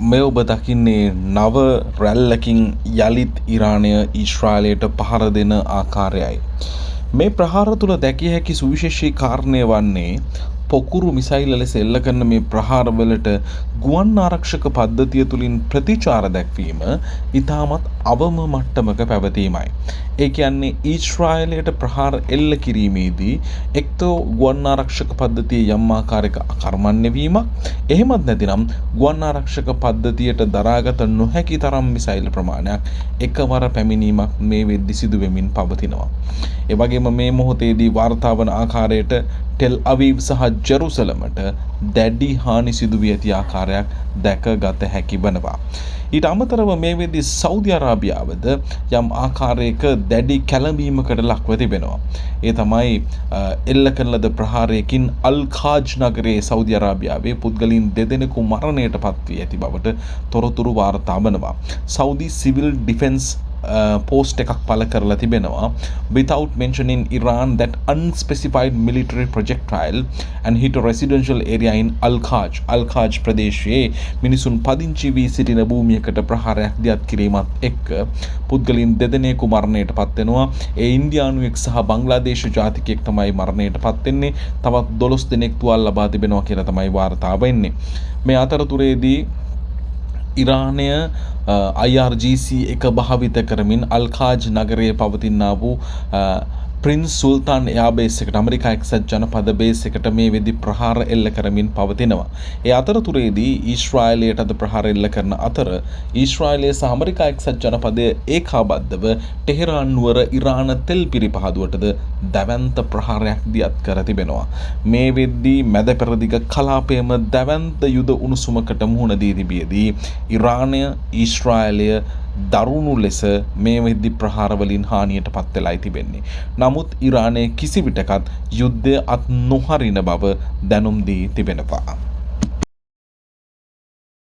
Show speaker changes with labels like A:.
A: මේ ඔබ දකින්නේ නව රැල්ලකින් යළිත් ඉරානය ඊශ්‍රායලයට පහර දෙන ආකාරයයි. මේ ප්‍රහාර තුළ දැකිය හැකි සුවිශේෂී කාරණය වන්නේ පොකුරු මිසයිල් ලෙස එල්ල කරන මේ ප්‍රහාරවලට ගුවන් ආරක්ෂක පද්ධතිය තුළින් ප්‍රතිචාර දැක්වීම ඉතාමත් අවම මට්ටමක පැවතීමයි. ඒ කියන්නේ ඊශ්‍රායලයට ප්‍රහාර එල්ල කිරීමේදී එක්තෝ ගුවන් ආරක්ෂක පද්ධතිය යම් ආකාරයක අකර්මණ්‍ය වීමක්, එහෙමත් නැතිනම් ගුවන් ආරක්ෂක පද්ධතියට දරාගත නොහැකි තරම් මිසයිල් ප්‍රමාණයක් එකවර පැමිණීමක් මේ වෙද්දි සිදු වෙමින් පවතිනවා. ඒ වගේම මේ මොහොතේදී වාර්තා වන ආකාරයට ටෙල් අවීව් සහ ජෙරුසලමට දැඩි හානි සිදු වී ඇති ආකාරයක් දැකගත හැකි වනවා. ඊට අමතරව මේ වෙද්දී සෞදි අරාබියාවද යම් ආකාරයක දැඩි කැළඹීමකට ලක්ව තිබෙනවා. ඒ තමයි එල්ල කරන ලද ප්‍රහාරයකින් අල්-ඛාජ් නගරයේ සෞදි අරාබියාවේ පුද්ගලයන් දෙදෙනෙකු මරණයට පත් වී ඇති බවට තොරතුරු වාර්තා වනවා. සෞදි සිවිල් ඩිෆෙන්ස් post එකක් පළ කරලා තිබෙනවා. Without mentioning Iran that unspecified military projectile and hit a residential area in Al-Khaj ප්‍රදේශයේ මිනිසුන් පදිංචි වී සිටින භූමියකට ප්‍රහාරයක් දියත් කිරීමත් එක්ක පුද්ගලයන් දෙදෙනෙකු මරණයට පත් වෙනවා. ඒ ඉන්දියානුවෙක් සහ බංග්ලාදේශ ජාතිකයෙක් තමයි මරණයට පත් වෙන්නේ. තවත් 12 දෙනෙක් තුවාල ලබා තිබෙනවා කියලා තමයි වාර්තා වෙන්නේ. මේ අතරතුරේදී ඉරානය IRGC එක භාවිත කරමින් අල්-ඛාජ් නගරයේ පවතිනා වූ ප්‍රින්ස් සුල්තාන් එයාබේස් එකට ඇමරිකා එක්සත් ජනපද බේස් එකට මේ වෙද්දි ප්‍රහාර එල්ල කරමින් පවතිනවා. ඒ අතරතුරේදී ඊශ්‍රායලයට අද ප්‍රහාර එල්ල කරන අතර ඊශ්‍රායලය සහ ඇමරිකා එක්සත් ජනපදය ඒකාබද්ධව ටෙහෙරාන් නුවර ඉරාන තෙල් පිරිපහදුවටද දැවැන්ත ප්‍රහාරයක් දියත් කර තිබෙනවා. මේ වෙද්දී මැද පෙරදිග කලාපයේම දැවැන්ත යුද උණුසුමකට මුහුණ දී තිබියදී ඉරානය ඊශ්‍රායලය දරුණු ලෙස මේ වෙද්දි ප්‍රහාර වලින් හානියට පත් වෙලායි තිබෙන්නේ. නමුත් ඉරානය කිසි විටකත් යුද්ධය අත් නොහරින බව දැනුම් දී තිබෙනවා.